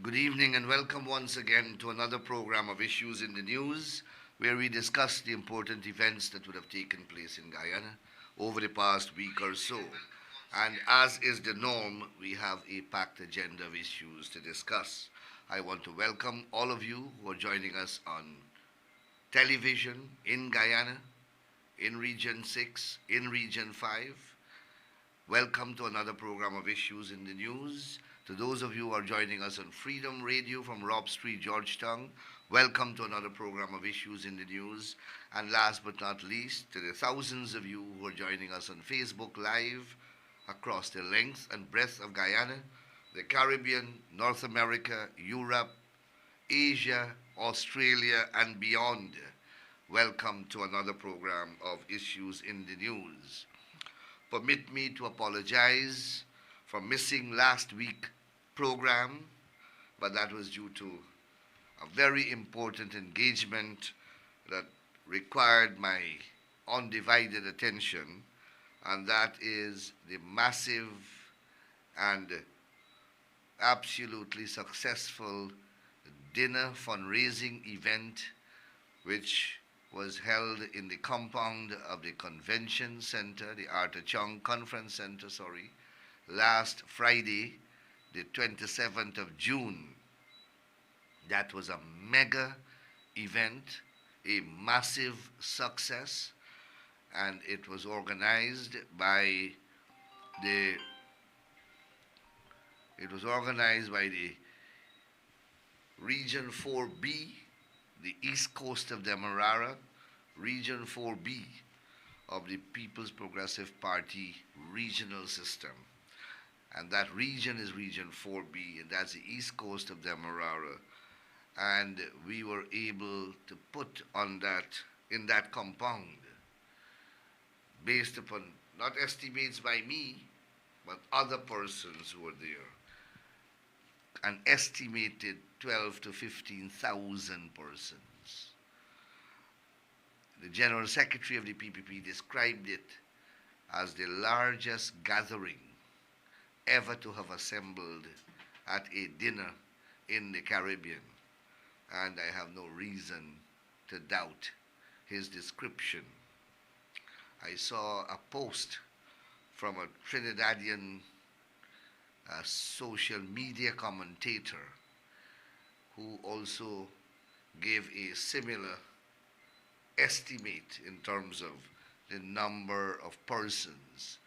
Good evening and welcome once again to another program of Issues in the News, where we discuss the important events that would have taken place in Guyana over the past week or so. And as is the norm, we have a packed agenda of issues to discuss. I want to welcome all of you who are joining us on television in Guyana, in Region 6, in Region 5. Welcome to another program of Issues in the News. To those of you who are joining us on Freedom Radio from Rob Street, Georgetown, welcome to another program of Issues in the News. And last but not least, to the thousands of you who are joining us on Facebook Live across the length and breadth of Guyana, the Caribbean, North America, Europe, Asia, Australia, and beyond. Welcome to another program of Issues in the News. Permit me to apologize for missing last week's program, but that was due to a very important engagement that required my undivided attention, and that is the massive and absolutely successful dinner fundraising event which was held in the compound of the convention center, the Arthur Chung Conference Center, last Friday, the 27th of June. That was a mega event, a massive success, and it was organized by the Region 4B, the East Coast of Demerara, Region 4B of the People's Progressive Party regional system. And that region is Region 4B, and that's the East Coast of Demerara. And we were able to put on that, in that compound, based upon not estimates by me, but other persons who were there, an estimated 12 to 15,000 persons. The General Secretary of the PPP described it as the largest gathering ever to have assembled at a dinner in the Caribbean. And I have no reason to doubt his description. I saw a post from a Trinidadian social media commentator who also gave a similar estimate in terms of the number of persons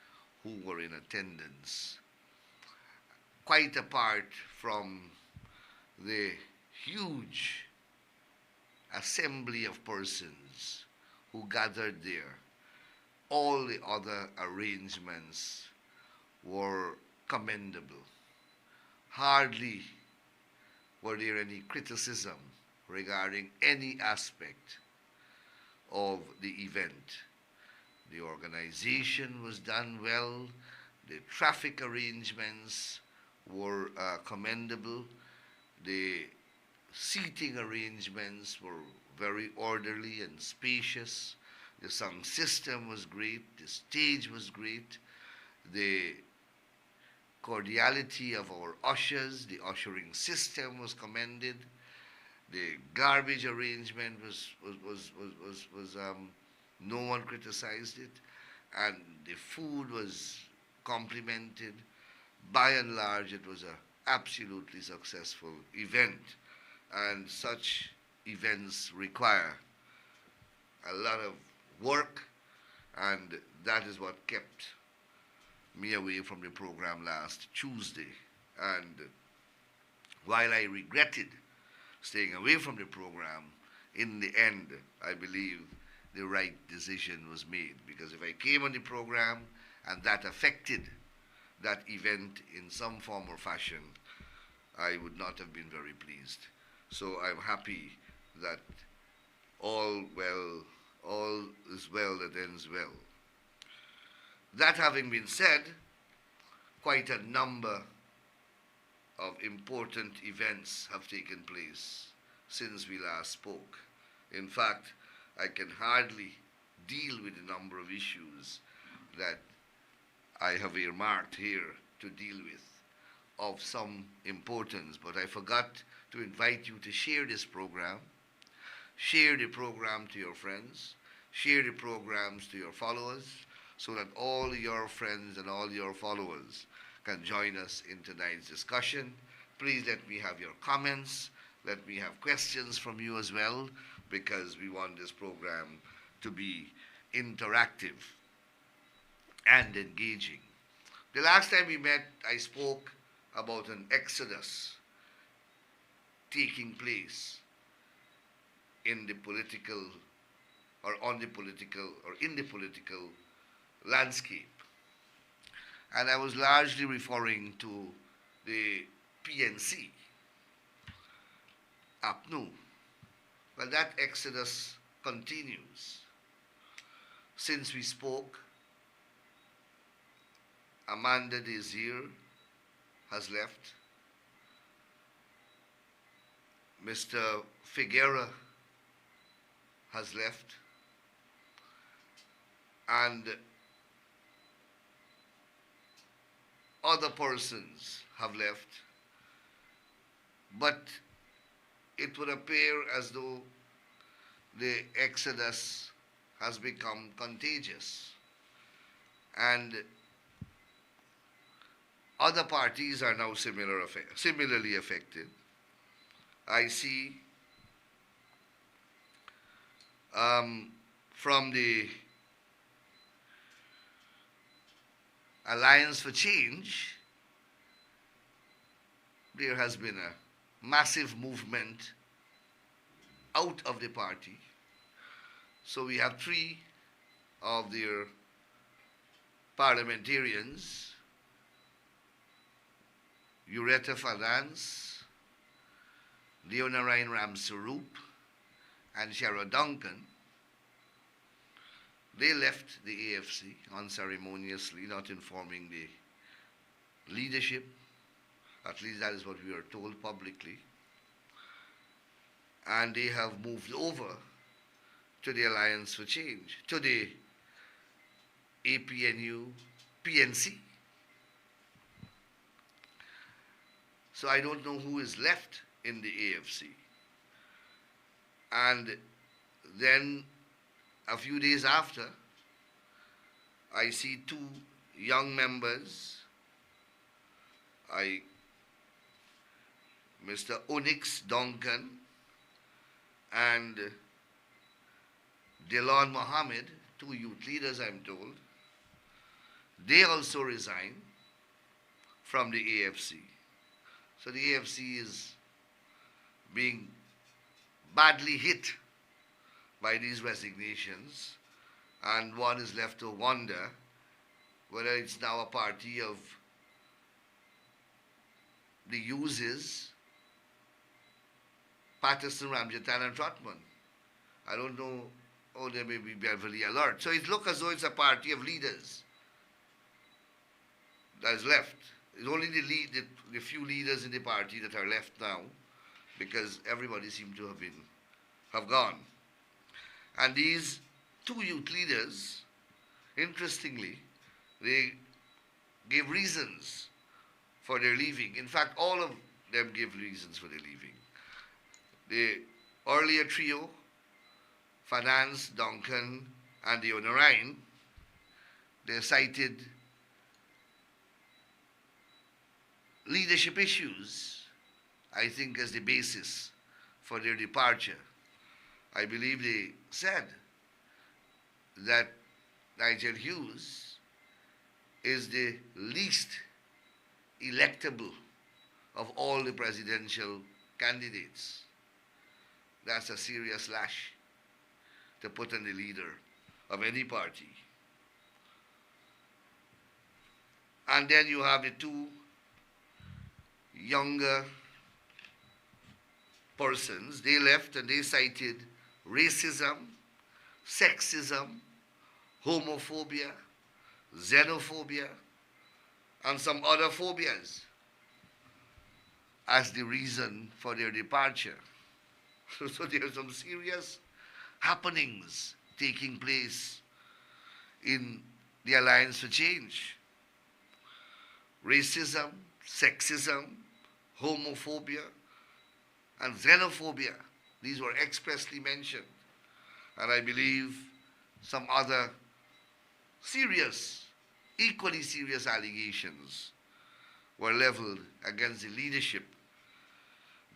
who were in attendance. Quite apart from the huge assembly of persons who gathered there, all the other arrangements were commendable. Hardly were there any criticism regarding any aspect of the event. The organization was done well, the traffic arrangements were commendable, the seating arrangements were very orderly and spacious, the sound system was great, the stage was great, the cordiality of our ushers, the ushering system was commended, the garbage arrangement was no one criticized it, and the food was complimented. By and large, it was an absolutely successful event, and such events require a lot of work, and that is what kept me away from the program last Tuesday. And while I regretted staying away from the program, in the end, I believe the right decision was made, because if I came on the program and that affected that event in some form or fashion, I would not have been very pleased. So I'm happy that all is well that ends well. That having been said, quite a number of important events have taken place since we last spoke. In fact, I can hardly deal with the number of issues that I have earmarked here to deal with. of some importance, but I forgot to invite you to share this program. Share the program to your friends. Share the programs to your followers so that all your friends and all your followers can join us in tonight's discussion. Please let me have your comments. Let me have questions from you as well, because we want this program to be interactive and engaging. The last time we met, I spoke about an exodus taking place in the political or on the political or in the political landscape. And I was largely referring to the PNC, APNU. Well, that exodus continues. Since we spoke, Amanda Desir has left. Mr. Figuera has left. And other persons have left. But it would appear as though the exodus has become contagious. And other parties are now similarly affected. I see from the Alliance for Change, there has been a massive movement out of the party. So we have three of their parliamentarians, Ureta Fadans, Leonarine Ramsaroop, and Shara Duncan. They left the AFC unceremoniously, not informing the leadership. At least that is what we are told publicly. And they have moved over to the Alliance for Change, to the APNU PNC. So I don't know who is left in the AFC. And then a few days after, I see two young members, Mr. Onyx Duncan and Delon Mohammed, two youth leaders I'm told. They also resign from the AFC. So the AFC is being badly hit by these resignations, and one is left to wonder whether it's now a party of the uses Patterson, Ramjatan, and Trotman. I don't know, or they may be Beverly Alert. So it looks as though it's a party of leaders that is left. It's only the few leaders in the party that are left now, because everybody seems to have gone. And these two youth leaders, interestingly, they gave reasons for their leaving. In fact, all of them gave reasons for their leaving. The earlier trio, Finance, Duncan, and the Honorine, they cited leadership issues, I think, as the basis for their departure. I believe they said that Nigel Hughes is the least electable of all the presidential candidates. That's a serious lash to put on the leader of any party. And then you have the two younger persons. They left and they cited racism, sexism, homophobia, xenophobia, and some other phobias as the reason for their departure. So there are some serious happenings taking place in the Alliance for Change. Racism, sexism, homophobia, and xenophobia. These were expressly mentioned. And I believe some other serious, equally serious allegations were leveled against the leadership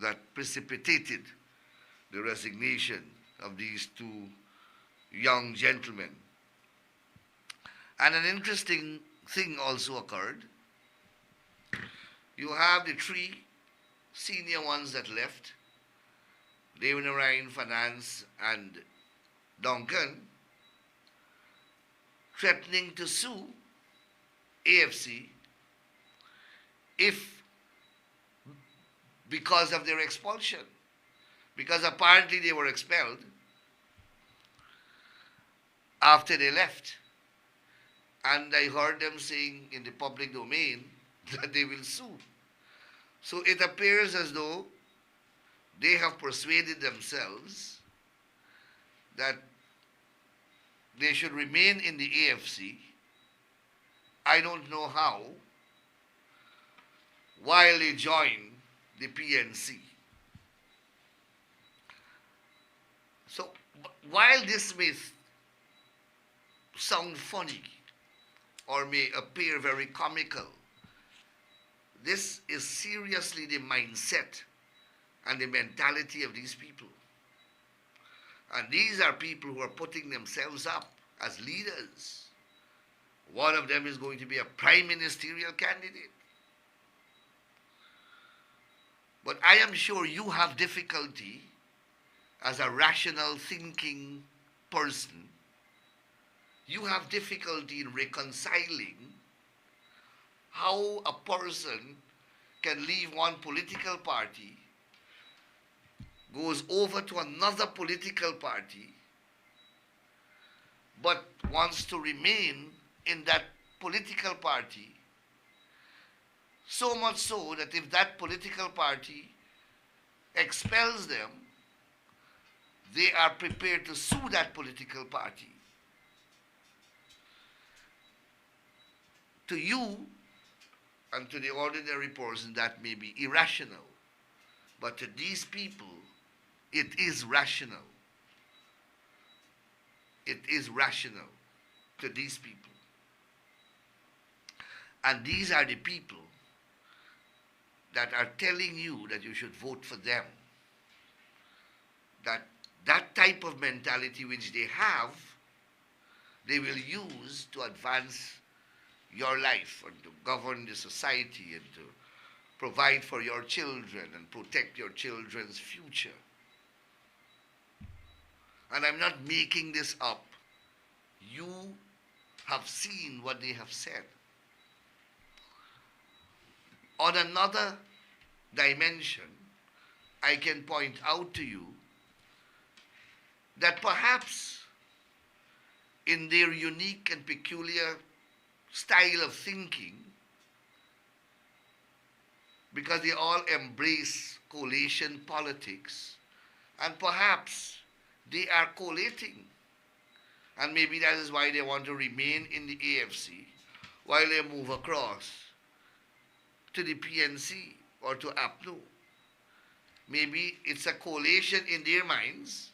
that precipitated the resignation of these two young gentlemen. And an interesting thing also occurred. You have the three senior ones that left, David Narayan, Finance, and Duncan, threatening to sue AFC if because of their expulsion. Because apparently they were expelled after they left. And I heard them saying in the public domain that they will sue. So it appears as though they have persuaded themselves that they should remain in the AFC. I don't know how, while they join the PNC. So while this may sound funny or may appear very comical, this is seriously the mindset and the mentality of these people. And these are people who are putting themselves up as leaders. One of them is going to be a prime ministerial candidate. But I am sure you have difficulty as a rational thinking person. You have difficulty in reconciling how a person can leave one political party, goes over to another political party, but wants to remain in that political party, so much so that if that political party expels them, they are prepared to sue that political party. To you and to the ordinary person, that may be irrational. But to these people, it is rational. It is rational to these people. And these are the people that are telling you that you should vote for them. That type of mentality which they have, they will use to advance your life and to govern the society and to provide for your children and protect your children's future. And I'm not making this up. You have seen what they have said. On another dimension, I can point out to you that perhaps in their unique and peculiar style of thinking, because they all embrace coalition politics, and perhaps they are collating, and maybe that is why they want to remain in the AFC while they move across to the PNC or to APNU. Maybe it's a coalition in their minds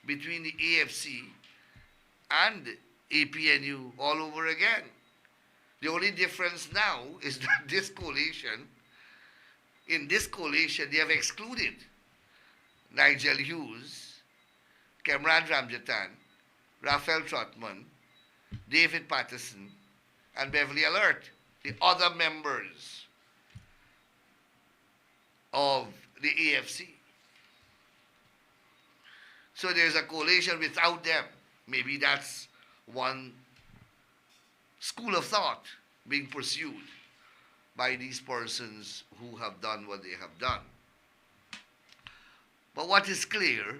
between the AFC and APNU all over again. The only difference now is that in this coalition, they have excluded Nigel Hughes, Kemran Ramjatan, Raphael Trotman, David Patterson, and Beverly Alert, the other members of the AFC. So there's a coalition without them. Maybe that's one school of thought being pursued by these persons who have done what they have done. But what is clear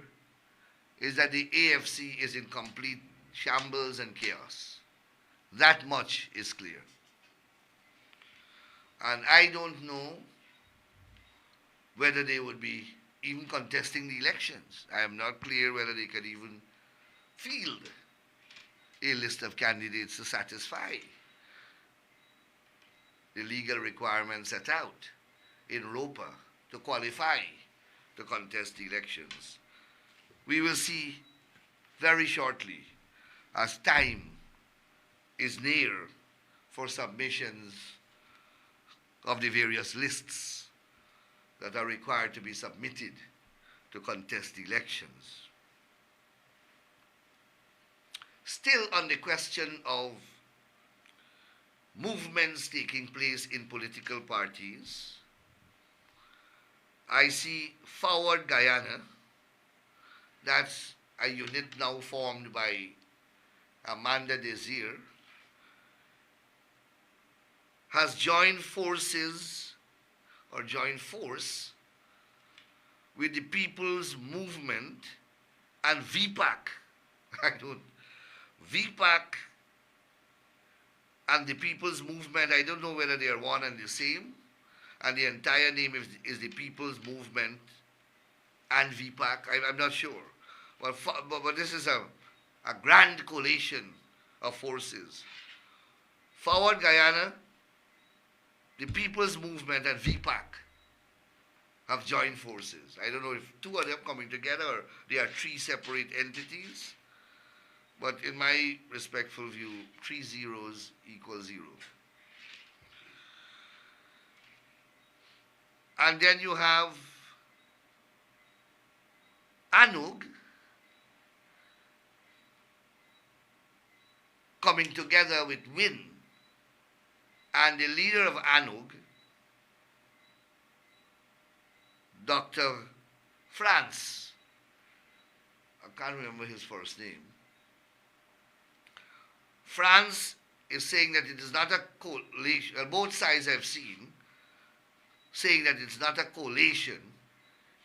is that the AFC is in complete shambles and chaos. That much is clear. And I don't know whether they would be even contesting the elections. I am not clear whether they could even field a list of candidates to satisfy the legal requirements set out in ROPA to qualify to contest the elections. We will see very shortly, as time is near for submissions of the various lists that are required to be submitted to contest the elections. Still on the question of movements taking place in political parties, I see Forward Guyana, that's a unit now formed by Amanda Desir, has joined forces or joined force with the People's Movement and VPAC. VPAC and the People's Movement, I don't know whether they are one and the same, and the entire name is the People's Movement and VPAC. I'm not sure. But this is a grand coalition of forces. Forward Guyana, the People's Movement and VPAC have joined forces. I don't know if two of them coming together or they are three separate entities. But in my respectful view, 3 zeros equals 0. And then you have ANUG coming together with WIN. And the leader of ANUG, Dr. France, I can't remember his first name. France is saying that it is not a coalition. Both sides I've seen saying that it's not a coalition,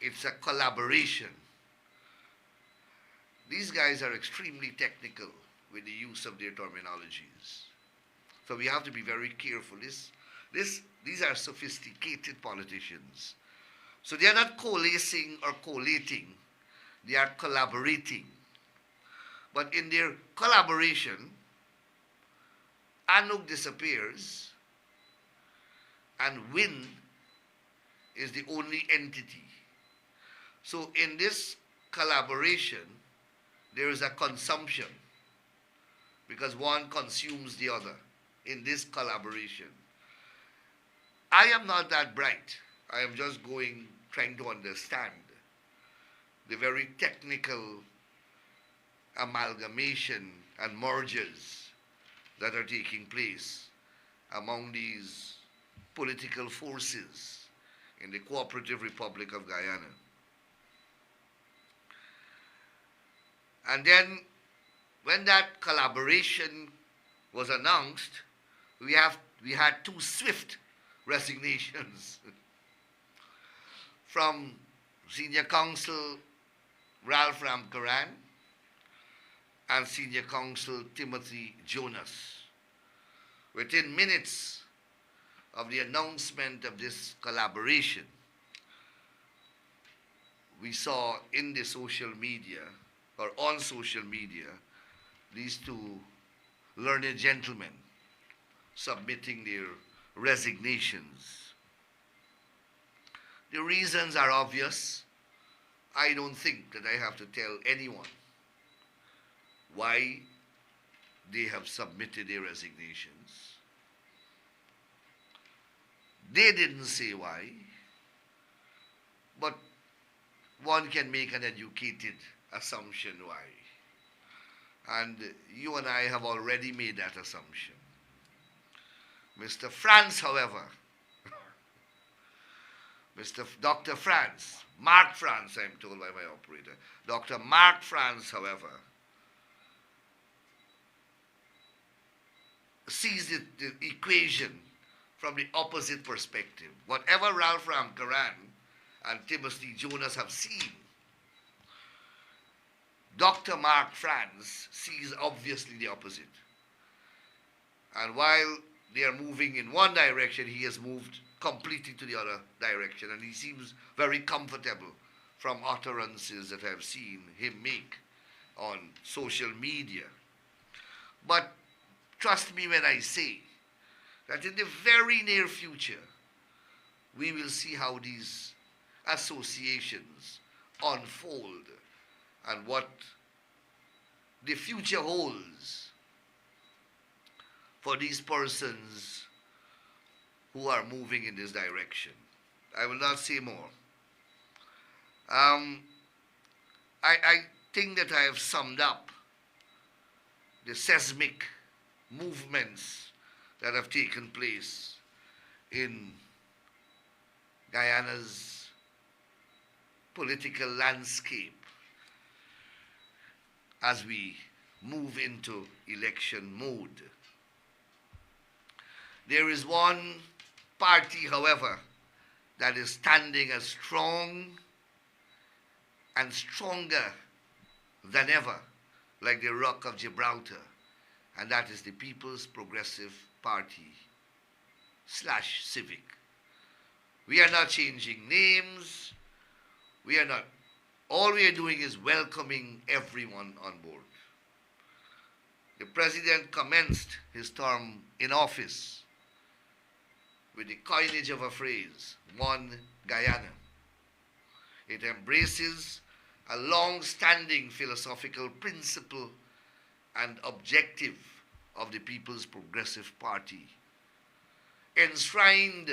it's a collaboration. These guys are extremely technical with the use of their terminologies. So we have to be very careful. These are sophisticated politicians. So they are not coalescing or collating, they are collaborating. But in their collaboration, ANUG disappears and WIN is the only entity. So in this collaboration, there is a consumption because one consumes the other in this collaboration. I am not that bright. I am just trying to understand the very technical amalgamation and mergers that are taking place among these political forces in the Cooperative Republic of Guyana. And then when that collaboration was announced, we had two swift resignations from Senior Counsel Ralph Ramkaran and Senior Counsel Timothy Jonas. Within minutes of the announcement of this collaboration, we saw in the social media, or on social media, these two learned gentlemen submitting their resignations. The reasons are obvious. I don't think that I have to tell anyone why they have submitted their resignations. They didn't say why, but one can make an educated assumption why. And you and I have already made that assumption. Mr. France, however, Dr. France, Mark France, I'm told by my operator, Dr. Mark France, however, sees the equation from the opposite perspective. Whatever Ralph Ramkaran and Timothy Jonas have seen, Dr. Mark France sees obviously the opposite. And while they are moving in one direction, he has moved completely to the other direction. And he seems very comfortable from utterances that I've seen him make on social media. But trust me when I say that in the very near future, we will see how these associations unfold and what the future holds for these persons who are moving in this direction. I will not say more. I think that I have summed up the seismic movements that have taken place in Guyana's political landscape as we move into election mode. There is one party, however, that is standing as strong and stronger than ever, like the Rock of Gibraltar, and that is the People's Progressive Party / Civic. We are not changing names. All we are doing is welcoming everyone on board. The president commenced his term in office with the coinage of a phrase, One Guyana. It embraces a long-standing philosophical principle and objective of the People's Progressive Party, enshrined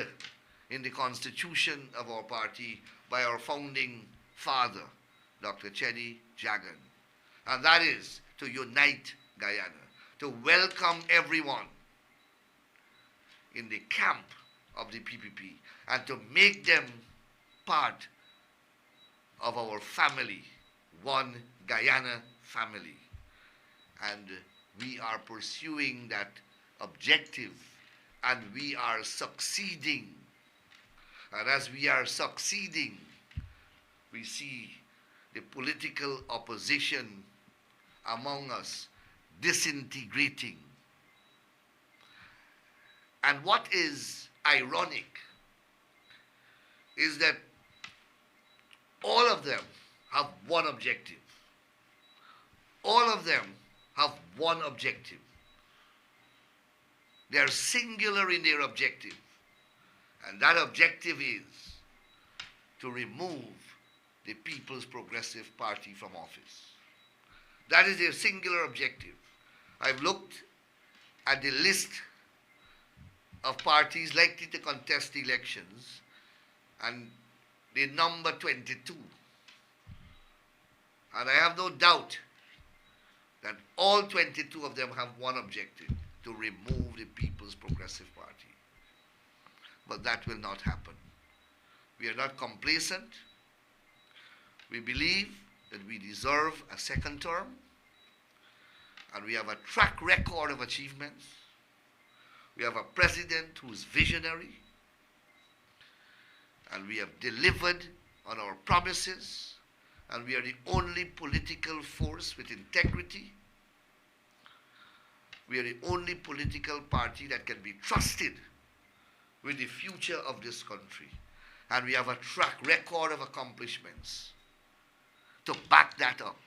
in the constitution of our party by our founding father, Dr. Chetty Jagan. And that is to unite Guyana, to welcome everyone in the camp of the PPP and to make them part of our family, One Guyana family. And we are pursuing that objective and we are succeeding. And as we are succeeding, we see the political opposition among us disintegrating. And what is ironic is that all of them have one objective. All of them have one objective. They are singular in their objective. And that objective is to remove the People's Progressive Party from office. That is their singular objective. I've looked at the list of parties likely to contest elections, and they number 22. And I have no doubt that all 22 of them have one objective, to remove the People's Progressive Party. But that will not happen. We are not complacent. We believe that we deserve a second term, and we have a track record of achievements. We have a president who is visionary, and we have delivered on our promises, and we are the only political force with integrity. We are the only political party that can be trusted with the future of this country. And we have a track record of accomplishments to back that up.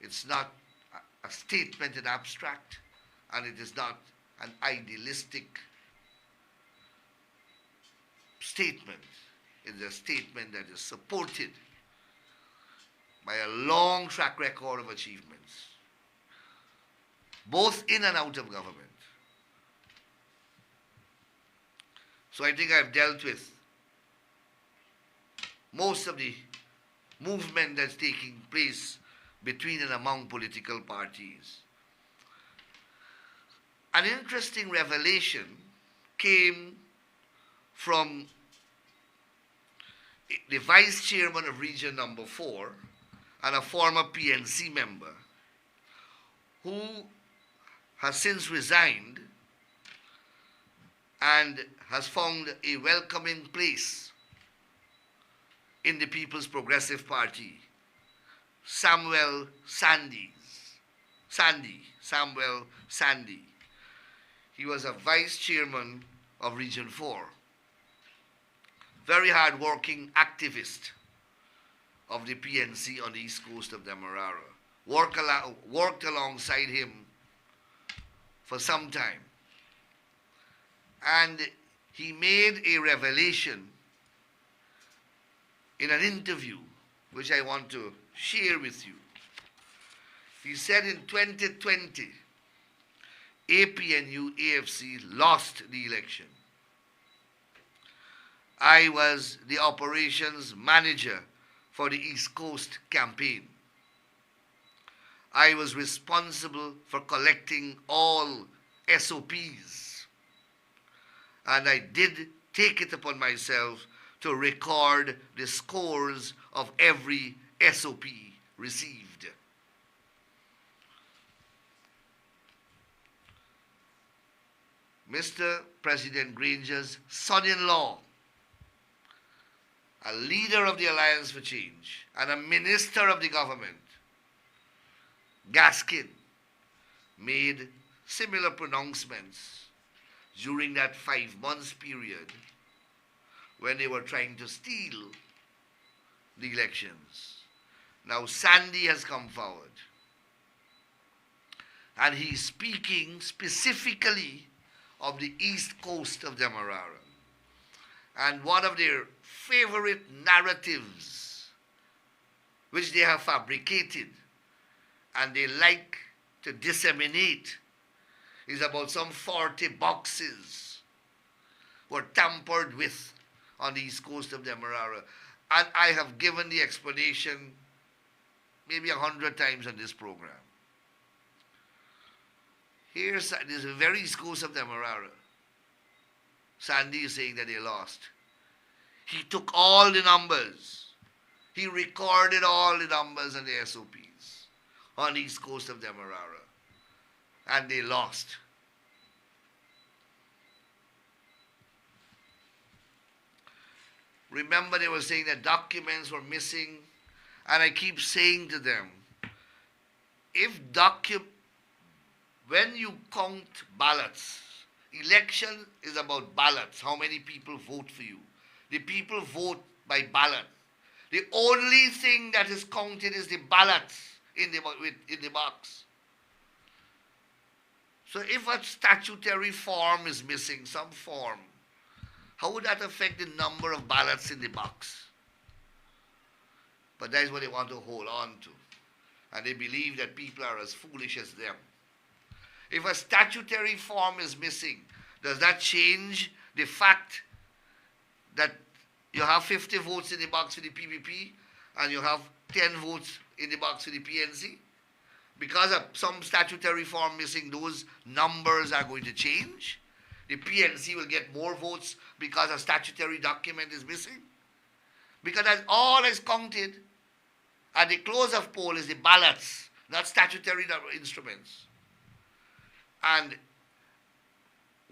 It's not a statement in abstract, and it is not an idealistic statement. It is a statement that is supported by a long track record of achievements, both in and out of government. So I think I've dealt with most of the movement that's taking place between and among political parties. An interesting revelation came from the vice chairman of region number 4 and a former PNC member who has since resigned and has found a welcoming place in the People's Progressive Party, Samuel Sandy. He was a vice chairman of Region 4. Very hard-working activist of the PNC on the east coast of Demerara. Worked alongside him for some time. And he made a revelation in an interview which I want to share with you. He said in 2020, APNU AFC lost the election. I was the operations manager for the East Coast campaign. I was responsible for collecting all SOPs. And I did take it upon myself to record the scores of every SOP received. Mr. President Granger's son-in-law, a leader of the Alliance for Change and a minister of the government, Gaskin, made similar pronouncements during that 5 months period when they were trying to steal the elections. Now Sandy has come forward and he's speaking specifically of the east coast of Demerara. And one of their favorite narratives which they have fabricated and they like to disseminate is about some 40 boxes were tampered with on the east coast of Demerara. And I have given the explanation maybe 100 times on this program. Here's the very east coast of Demerara. Sandy is saying that they lost. He took all the numbers. He recorded all the numbers and the SOPs on the east coast of Demerara. And they lost. Remember, they were saying that documents were missing. And I keep saying to them, when you count ballots, election is about ballots, how many people vote for you. The people vote by ballot. The only thing that is counted is the ballots in the box. So if a statutory form is missing, some form, how would that affect the number of ballots in the box? But that is what they want to hold on to. And they believe that people are as foolish as them. If a statutory form is missing, does that change the fact that you have 50 votes in the box for the PPP and you have 10 votes in the box for the PNC? Because of some statutory form missing, those numbers are going to change. The PNC will get more votes because a statutory document is missing. Because that's all is counted at the close of poll is the ballots, not statutory instruments. And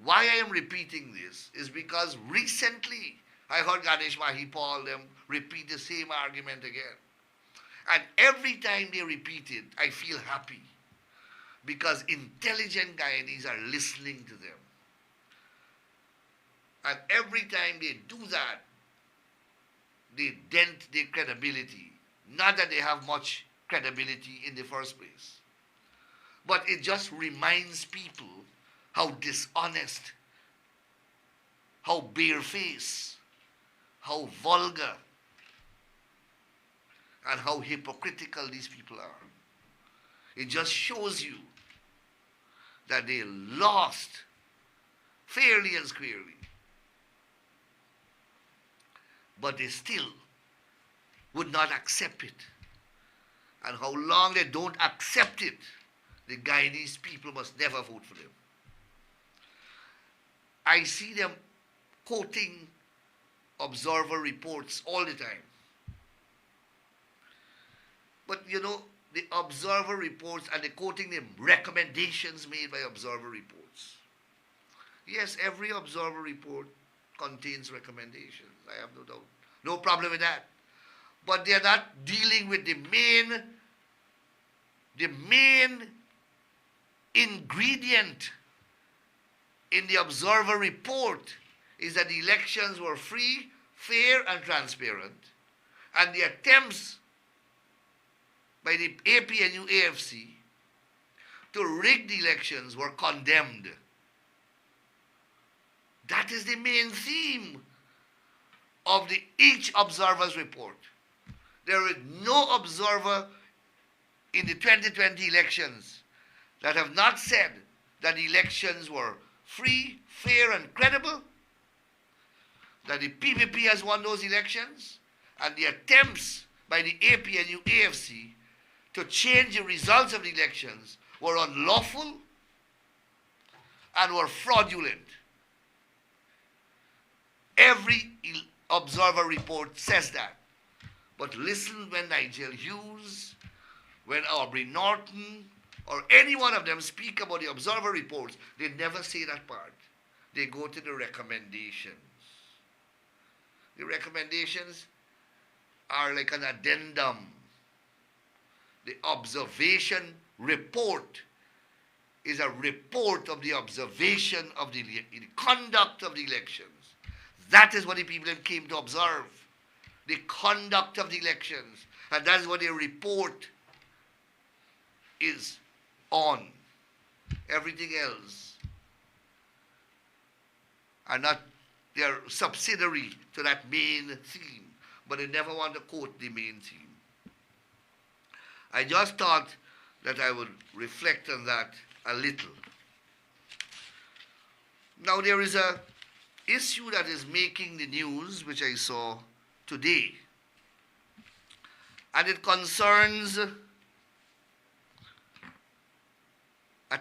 why I am repeating this is because recently I heard Ganesh Mahipal them repeat the same argument again. And every time they repeat it, I feel happy because intelligent Guyanese are listening to them. And every time they do that, they dent their credibility. Not that they have much credibility in the first place, but it just reminds people how dishonest, how barefaced, how vulgar, and how hypocritical these people are. It just shows you that they lost fairly and squarely. But they still would not accept it. And how long they don't accept it, the Guyanese people must never vote for them. I see them quoting observer reports all the time. But you know, the observer reports, and they're quoting the recommendations made by observer reports. Yes, every observer report contains recommendations. I have no doubt. No problem with that. But they're not dealing with the main ingredient in the observer report is that the elections were free, fair, and transparent. And the attempts by the APNU AFC to rig the elections were condemned. That is the main theme of each observer's report. There is no observer in the 2020 elections that have not said that the elections were free, fair, and credible, that the PPP has won those elections, and the attempts by the APNU AFC to change the results of the elections were unlawful and were fraudulent. Every observer report says that. But listen when Nigel Hughes, when Aubrey Norton, or any one of them speak about the observer reports, they never say that part. They go to the recommendations. The recommendations are like an addendum. The observation report is a report of the observation of the conduct of the elections. That is what the people came to observe. The conduct of the elections. And that is what their report is on. Everything else are not, they are subsidiary to that main theme, but they never want to quote the main theme. I just thought that I would reflect on that a little. Now there is a issue that is making the news, which I saw today, and it concerns a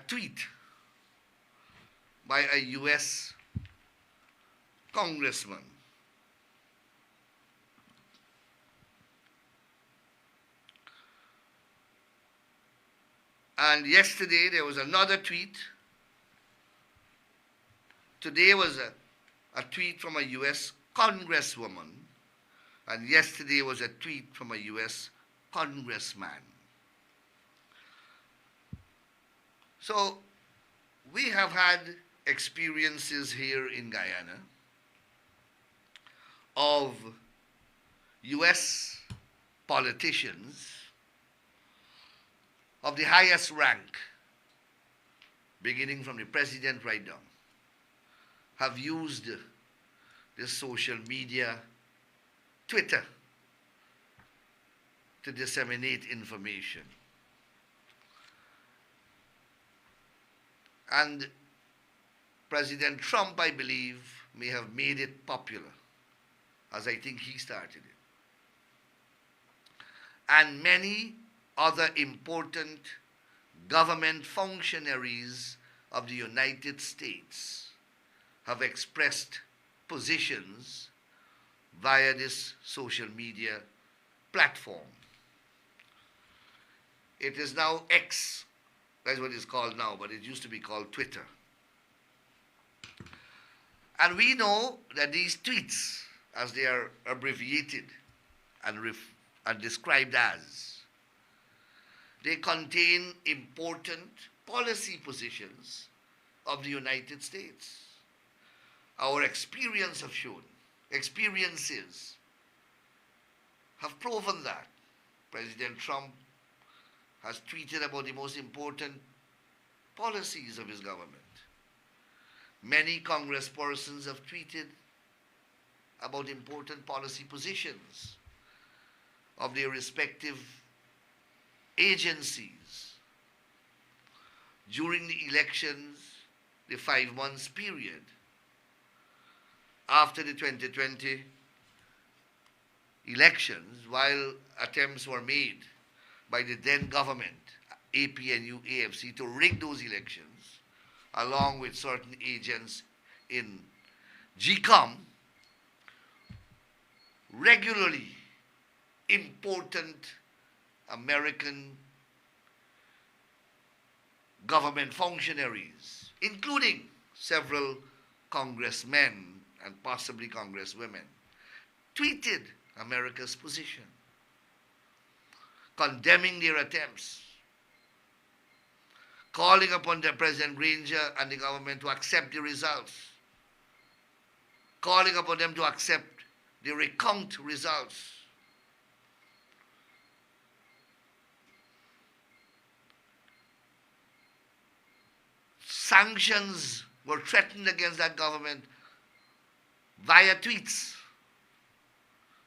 tweet by a U.S. congressman. And yesterday there was another tweet. Today was a tweet from a U.S. congresswoman. And yesterday was a tweet from a U.S. congressman. So we have had experiences here in Guyana of U.S. politicians of the highest rank, beginning from the president right down, have used this social media, Twitter, to disseminate information. And President Trump, I believe, may have made it popular, as I think he started it. And many other important government functionaries of the United States have expressed positions via this social media platform. It is now X, that's what it's called now, but it used to be called Twitter. And we know that these tweets, as they are abbreviated and described as, they contain important policy positions of the United States. Our experiences have proven that. President Trump has tweeted about the most important policies of his government. Many congresspersons have tweeted about important policy positions of their respective agencies. During the elections, the 5 months period, after the 2020 elections, while attempts were made by the then government, APNU AFC, to rig those elections, along with certain agents in GCOM, regularly important American government functionaries, including several congressmen and possibly congresswomen, tweeted America's position, condemning their attempts, calling upon the President Granger and the government to accept the results, calling upon them to accept the recount results. Sanctions were threatened against that government via tweets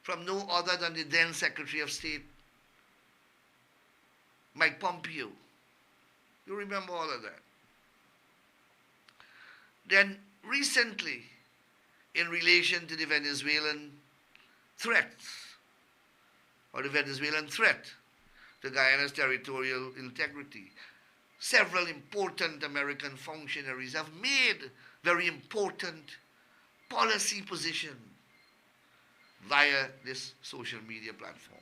from no other than the then Secretary of State, Mike Pompeo. You remember all of that. Then recently, in relation to the Venezuelan threats, or the Venezuelan threat to Guyana's territorial integrity, several important American functionaries have made very important policy position via this social media platform.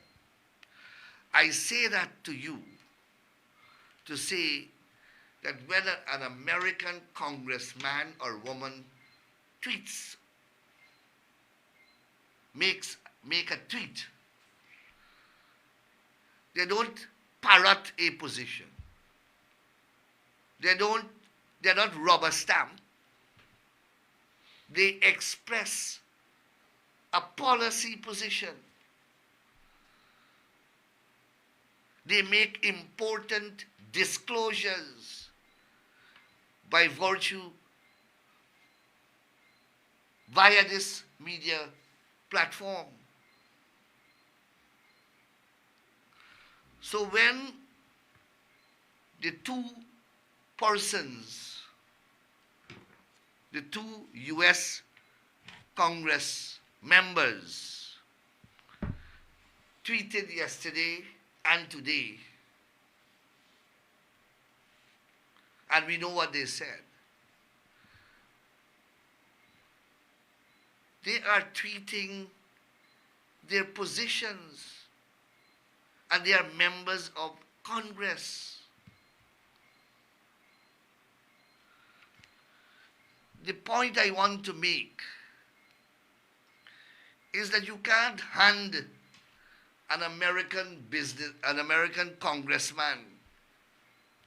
I say that to you to say that whether an American congressman or woman tweets, make a tweet, they don't parrot a position. They're not rubber stamp. They express a policy position. They make important disclosures by virtue via this media platform. So when the two persons, the two US Congress members tweeted yesterday and today, and we know what they said. They are tweeting their positions, and they are members of Congress. The point I want to make is that you can't hand an American congressman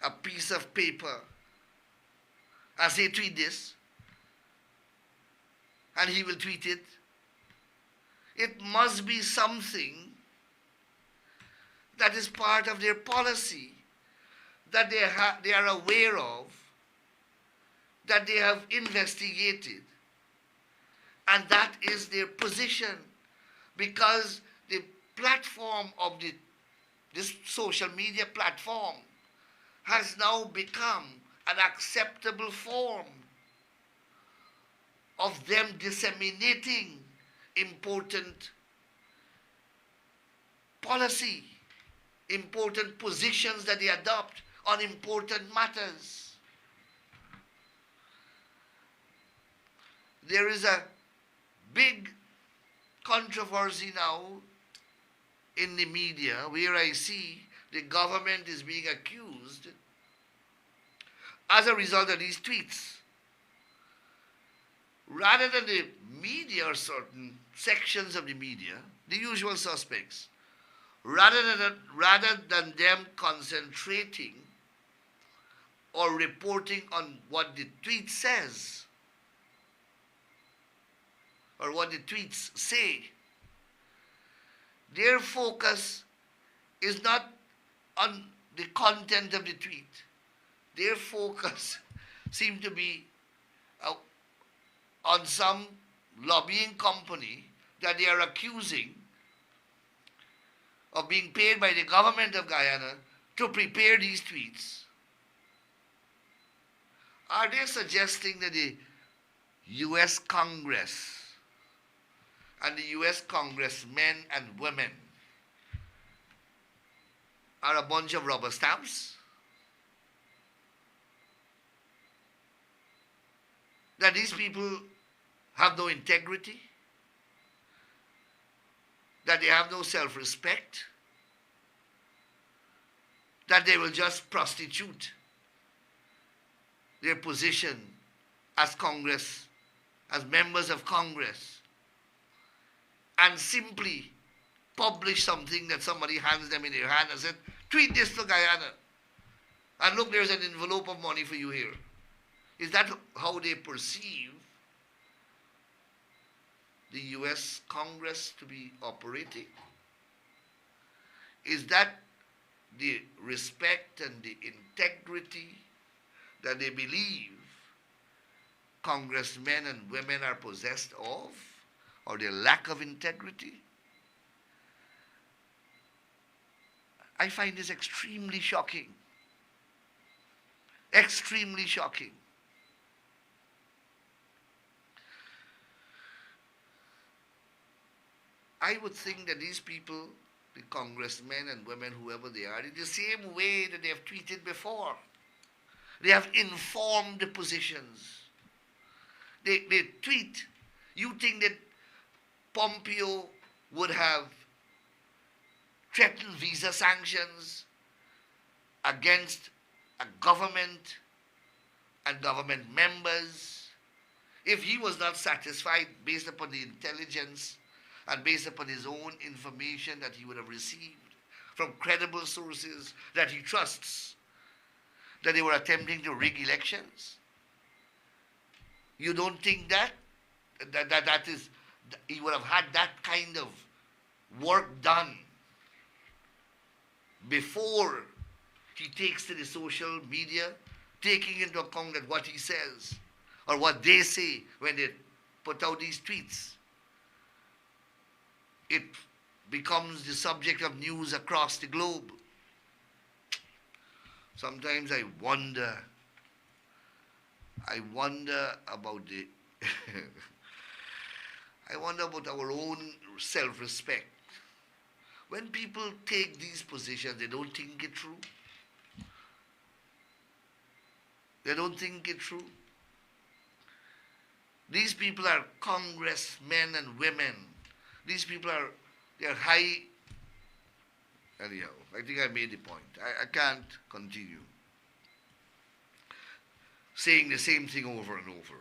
a piece of paper and say, tweet this, and he will tweet it. It must be something that is part of their policy, that they are aware of, that they have investigated, and that is their position, because the platform of this social media platform has now become an acceptable form of them disseminating important policy, important positions that they adopt on important matters. There is a big controversy now in the media where I see the government is being accused as a result of these tweets. Rather than the media or certain sections of the media, the usual suspects, rather than them concentrating or reporting on what the tweet says or what the tweets say, their focus is not on the content of the tweet. Their focus seems to be on some lobbying company that they are accusing of being paid by the government of Guyana to prepare these tweets. Are they suggesting that the US Congress and the US congressmen and women are a bunch of rubber stamps? That these people have no integrity? That they have no self-respect? That they will just prostitute their position as Congress, as members of Congress, and simply publish something that somebody hands them in their hand and said, tweet this to Guyana, and look, there's an envelope of money for you here. Is that how they perceive the US Congress to be operating? Is that the respect and the integrity that they believe congressmen and women are possessed of? or their lack of integrity. I find this extremely shocking. Extremely shocking. I would think that these people, the congressmen and women, whoever they are, in the same way that they have treated before, they have informed the positions. They tweet. You think that Pompeo would have threatened visa sanctions against a government and government members if he was not satisfied based upon the intelligence and based upon his own information that he would have received from credible sources that he trusts, that they were attempting to rig elections? You don't think that he would have had that kind of work done before he takes to the social media, taking into account that what he says or what they say when they put out these tweets, it becomes the subject of news across the globe? Sometimes I wonder about the I wonder about our own self-respect. When people take these positions, they don't think it through. They don't think it through. These people are congressmen and women. These people they're high. Anyhow, I think I made the point. I can't continue saying the same thing over and over.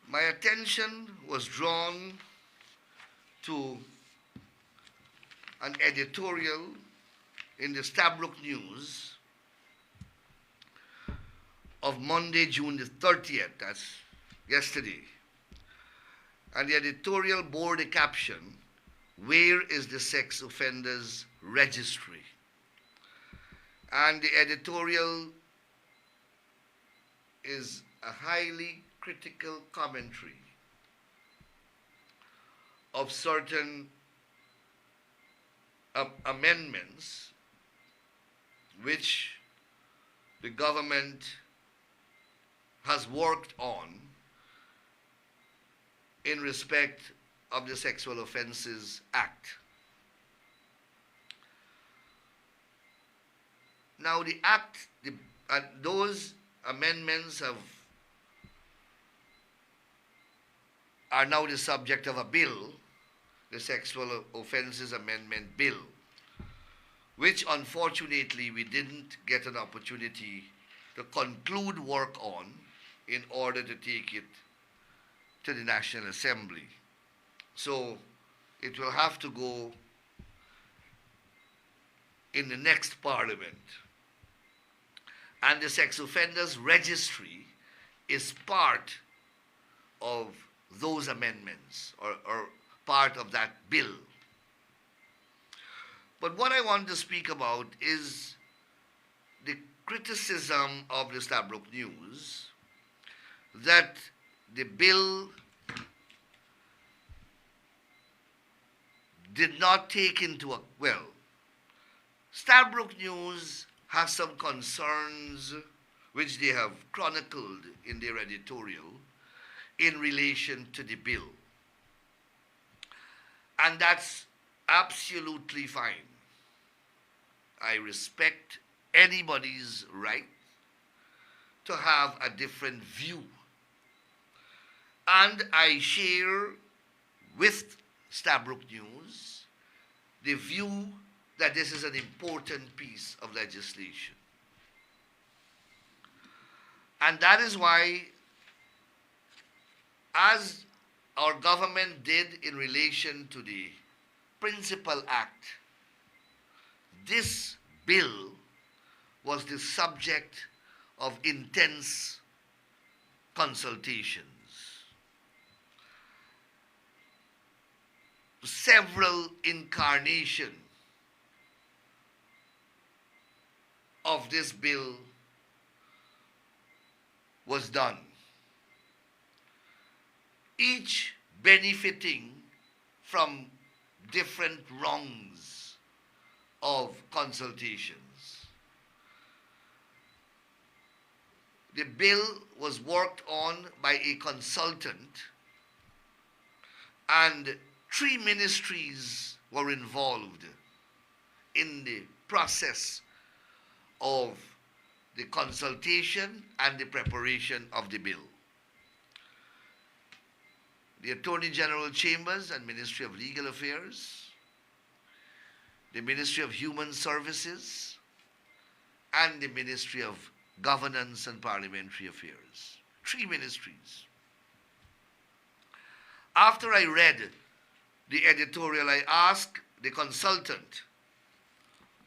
My attention was drawn to an editorial in the Stabrook News of Monday, June the 30th, that's yesterday. And the editorial bore the caption, "Where is the Sex Offenders Registry?" And the editorial is a highly critical commentary of certain amendments which the government has worked on in respect of the Sexual Offences Act. Now the act, those amendments are now the subject of a bill, the Sexual Offences Amendment Bill, which unfortunately we didn't get an opportunity to conclude work on in order to take it to the National Assembly. So it will have to go in the next Parliament. And the Sex Offenders Registry is part of those amendments or part of that bill. But what I want to speak about is the criticism of the Stabrook News that the bill did not take into Stabrook News has some concerns which they have chronicled in their editorial in relation to the bill. And that's absolutely fine. I respect anybody's right to have a different view. And I share with Stabrook News the view that this is an important piece of legislation. And that is why, as our government did in relation to the Principal Act, this bill was the subject of intense consultations. Several incarnations of this bill was done, each benefiting from different rungs of consultations. The bill was worked on by a consultant, and 3 ministries were involved in the process of the consultation and the preparation of the bill. The Attorney General Chambers and Ministry of Legal Affairs, the Ministry of Human Services, and the Ministry of Governance and Parliamentary Affairs. 3 ministries. After I read the editorial, I asked the consultant,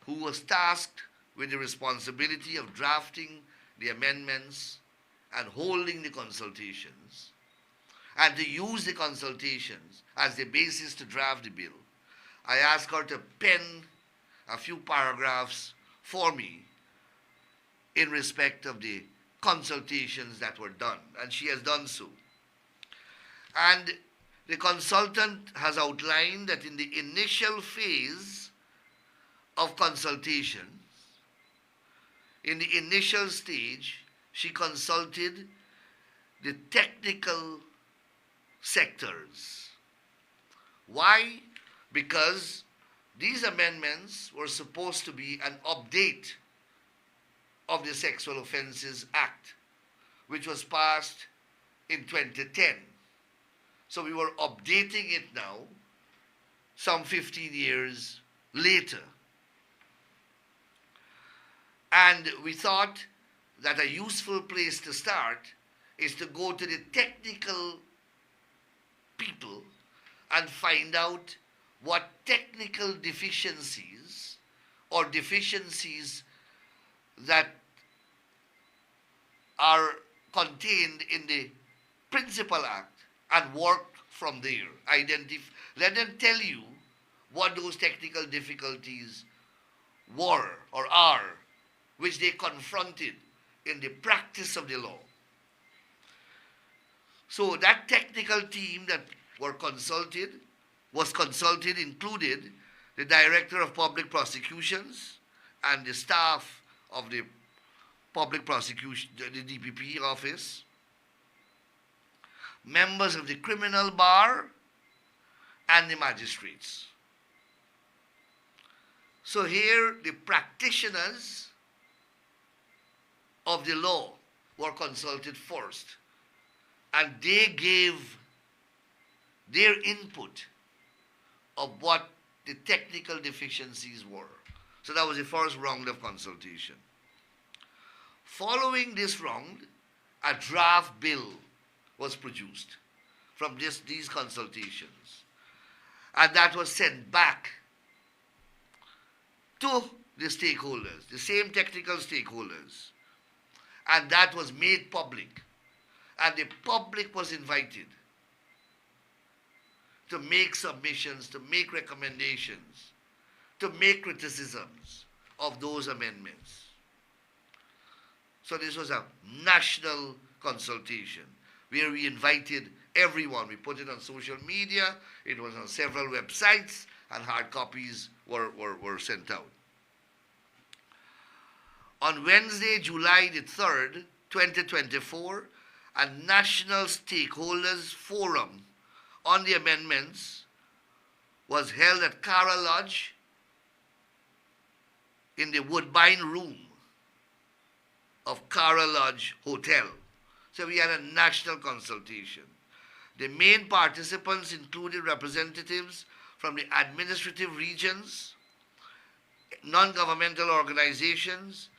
who was tasked with the responsibility of drafting the amendments and holding the consultations, and to use the consultations as the basis to draft the bill. I asked her to pen a few paragraphs for me in respect of the consultations that were done, and she has done so. And the consultant has outlined that in the initial phase of consultation, in the initial stage, she consulted the technical sectors. Why? Because these amendments were supposed to be an update of the Sexual Offences Act, which was passed in 2010. So we were updating it now, some 15 years later. And we thought that a useful place to start is to go to the technical people and find out what technical deficiencies or deficiencies that are contained in the Principal Act and work from there. Let them tell you what those technical difficulties were or are, which they confronted in the practice of the law. So that technical team that was consulted included the Director of Public Prosecutions and the staff of the Public Prosecution, the DPP office, members of the criminal bar, and the magistrates. So here the practitioners of the law were consulted first, and they gave their input of what the technical deficiencies were. So that was the first round of consultation. Following this round, a draft bill was produced from these consultations, and that was sent back to the stakeholders, the same technical stakeholders, and that was made public, and the public was invited to make submissions, to make recommendations, to make criticisms of those amendments. So this was a national consultation where we invited everyone. We put it on social media, it was on several websites, and hard copies were sent out. On Wednesday, July the 3rd, 2024, a national stakeholders forum on the amendments was held at Cara Lodge in the Woodbine Room of Cara Lodge Hotel. So we had a national consultation. The main participants included representatives from the administrative regions, non-governmental organizations,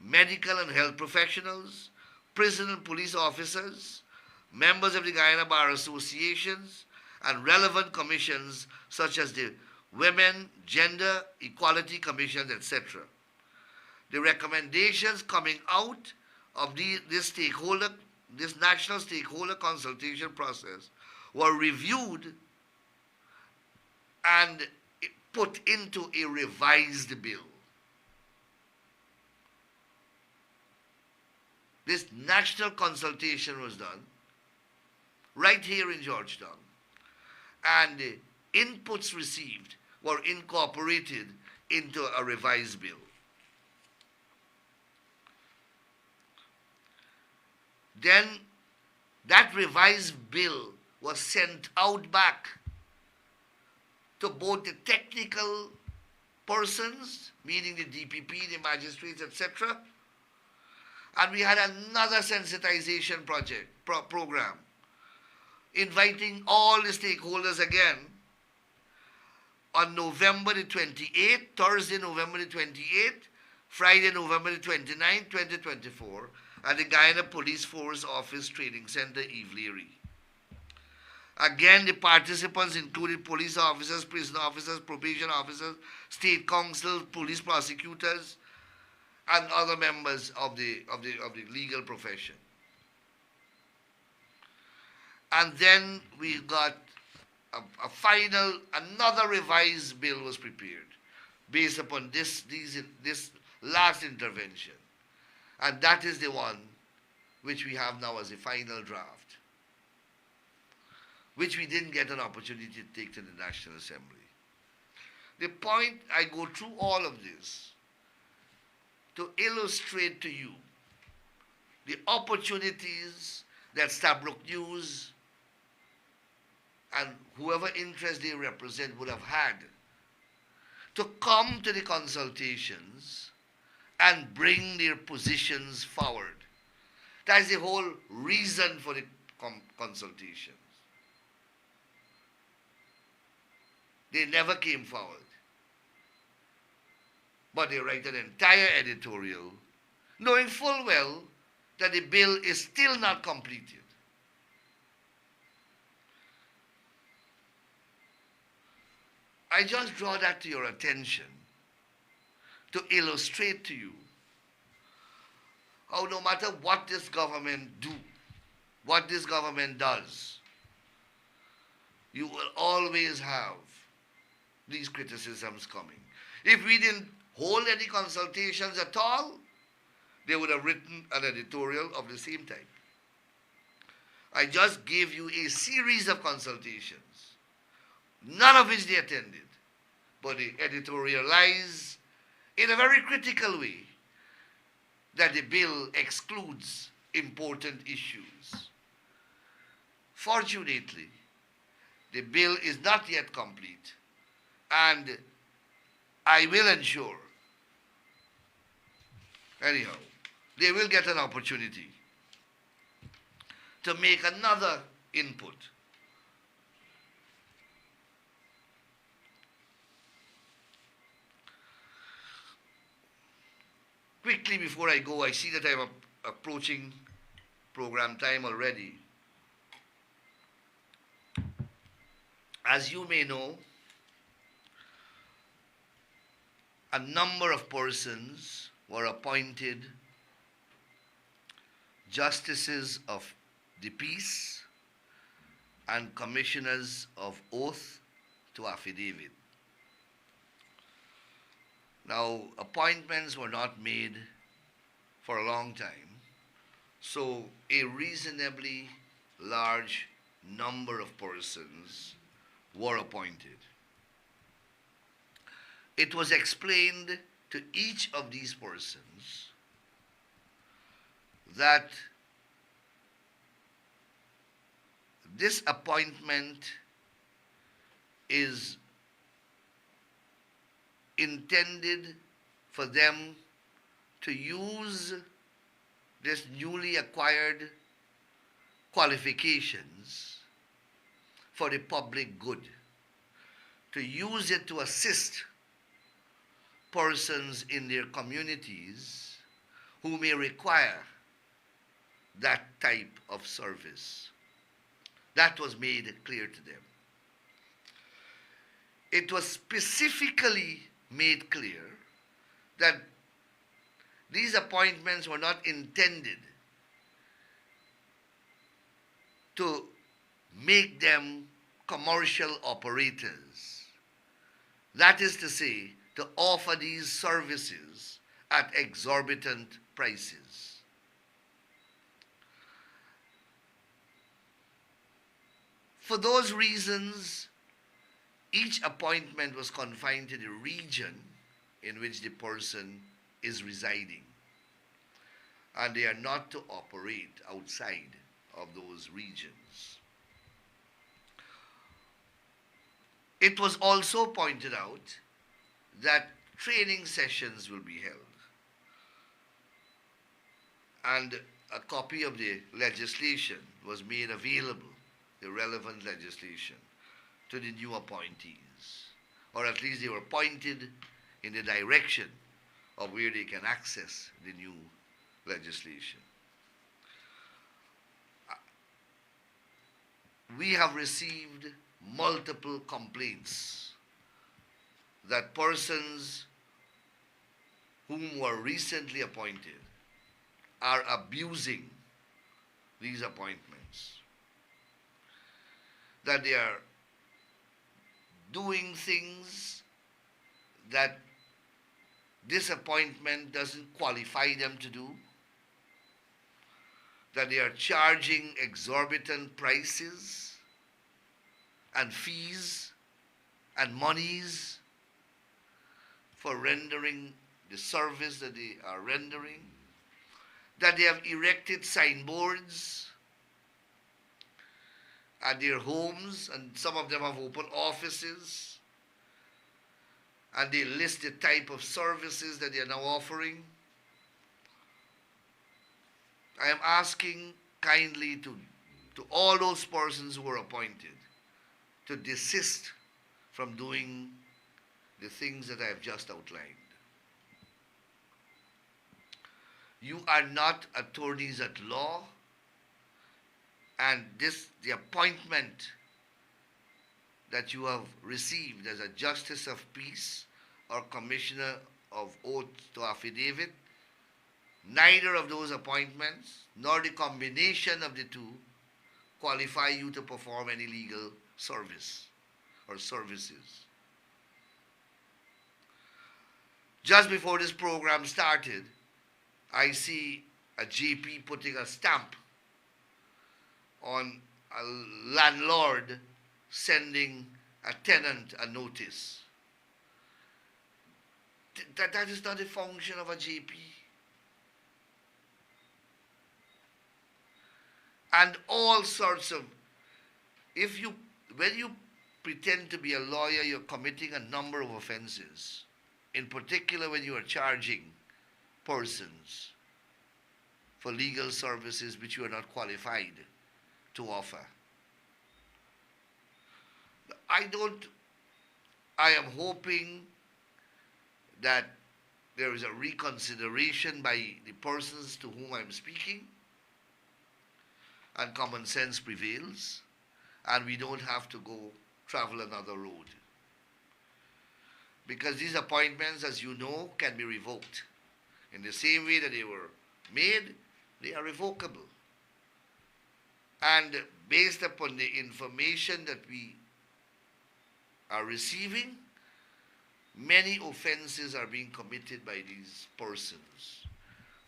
medical and health professionals, prison and police officers, members of the Guyana Bar Associations, and relevant commissions such as the Women, Gender, Equality Commissions, etc. The recommendations coming out of this national stakeholder consultation process were reviewed and put into a revised bill. This national consultation was done right here in Georgetown, and inputs received were incorporated into a revised bill. Then that revised bill was sent out back to both the technical persons, meaning the DPP, the magistrates, etc., and we had another sensitization program, inviting all the stakeholders again on November the 28th, Thursday, November the 28th, Friday, November the 29th, 2024, at the Guyana Police Force Office Training Center, Ivleary. Again, the participants included police officers, prison officers, probation officers, state council, police prosecutors, and other members of the legal profession. And then we got another revised bill was prepared based upon this last intervention. And that is the one which we have now as a final draft, which we didn't get an opportunity to take to the National Assembly. The point, I go through all of this to illustrate to you the opportunities that Stabrook News and whoever interest they represent would have had to come to the consultations and bring their positions forward. That is the whole reason for the consultations. They never came forward. But they write an entire editorial, knowing full well that the bill is still not completed. I just draw that to your attention to illustrate to you how no matter what this government what this government does, you will always have these criticisms coming. If we didn't hold any consultations at all, they would have written an editorial of the same type. I just gave you a series of consultations, none of which they attended, but they editorialized in a very critical way that the bill excludes important issues. Fortunately, the bill is not yet complete, and I will ensure, anyhow, they will get an opportunity to make another input. Quickly before I go, I see that I'm approaching program time already. As you may know, a number of persons were appointed justices of the peace and commissioners of oath to affidavit. Now, appointments were not made for a long time, so a reasonably large number of persons were appointed. It was explained to each of these persons that this appointment is intended for them to use this newly acquired qualifications for the public good, to use it to assist persons in their communities who may require that type of service. That was made clear to them. It was specifically made clear that these appointments were not intended to make them commercial operators. That is to say, to offer these services at exorbitant prices. For those reasons, each appointment was confined to the region in which the person is residing, and they are not to operate outside of those regions. It was also pointed out that training sessions will be held, and a copy of the legislation was made available, the relevant legislation, to the new appointees, or at least they were pointed in the direction of where they can access the new legislation. We have received multiple complaints that persons whom were recently appointed are abusing these appointments, that they are doing things that this appointment doesn't qualify them to do, that they are charging exorbitant prices and fees and monies for rendering the service that they are rendering, that they have erected signboards at their homes, and some of them have open offices, and they list the type of services that they are now offering. I am asking kindly to all those persons who are appointed to desist from doing the things that I have just outlined. You are not attorneys at law, and the appointment that you have received as a justice of peace or commissioner of oath to affidavit, neither of those appointments nor the combination of the two qualify you to perform any legal service or services. Just before this program started, I see a JP putting a stamp on a landlord sending a tenant a notice. That is not a function of a JP. And all sorts of, when you pretend to be a lawyer, you're committing a number of offenses. In particular, when you are charging persons for legal services which you are not qualified to offer. I am hoping that there is a reconsideration by the persons to whom I'm speaking, and common sense prevails, and we don't have to go travel another road. Because these appointments, as you know, can be revoked. In the same way that they were made, they are revocable. And based upon the information that we are receiving, many offenses are being committed by these persons.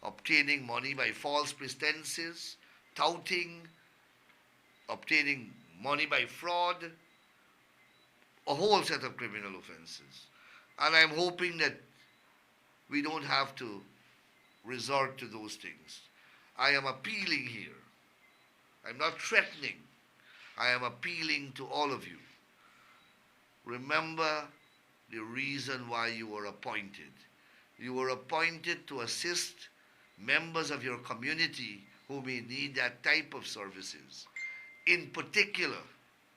Obtaining money by false pretenses, touting, obtaining money by fraud, a whole set of criminal offenses. And I'm hoping that we don't have to resort to those things. I am appealing here. I'm not threatening. I am appealing to all of you. Remember the reason why you were appointed. You were appointed to assist members of your community who may need that type of services. In particular,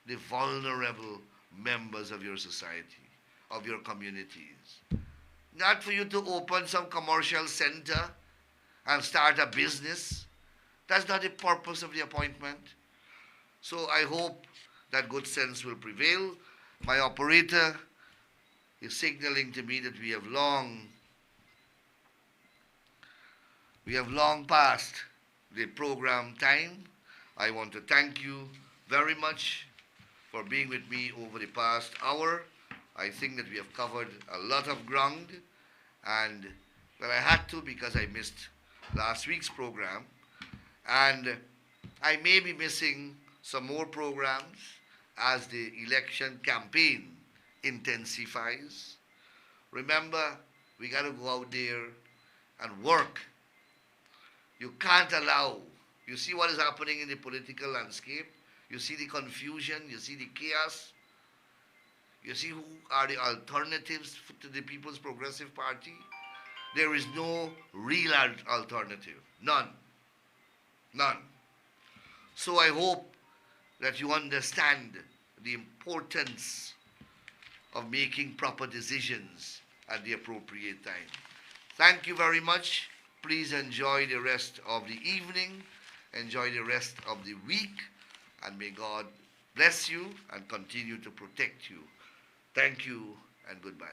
the vulnerable members of your society, of your communities. Not for you to open some commercial center and start a business. That's not the purpose of the appointment. So I hope that good sense will prevail. My operator is signaling to me that we have long passed the program time. I want to thank you very much for being with me over the past hour. I think that we have covered a lot of ground, and well, I had to because I missed last week's program, and I may be missing some more programs, as the election campaign intensifies. Remember, we got to go out there and work. You can't allow. You see what is happening in the political landscape? You see the confusion, you see the chaos, you see who are the alternatives to the People's Progressive Party? There is no real alternative. None. None. So I hope that you understand the importance of making proper decisions at the appropriate time. Thank you very much. Please enjoy the rest of the evening, enjoy the rest of the week, and may God bless you and continue to protect you. Thank you and goodbye.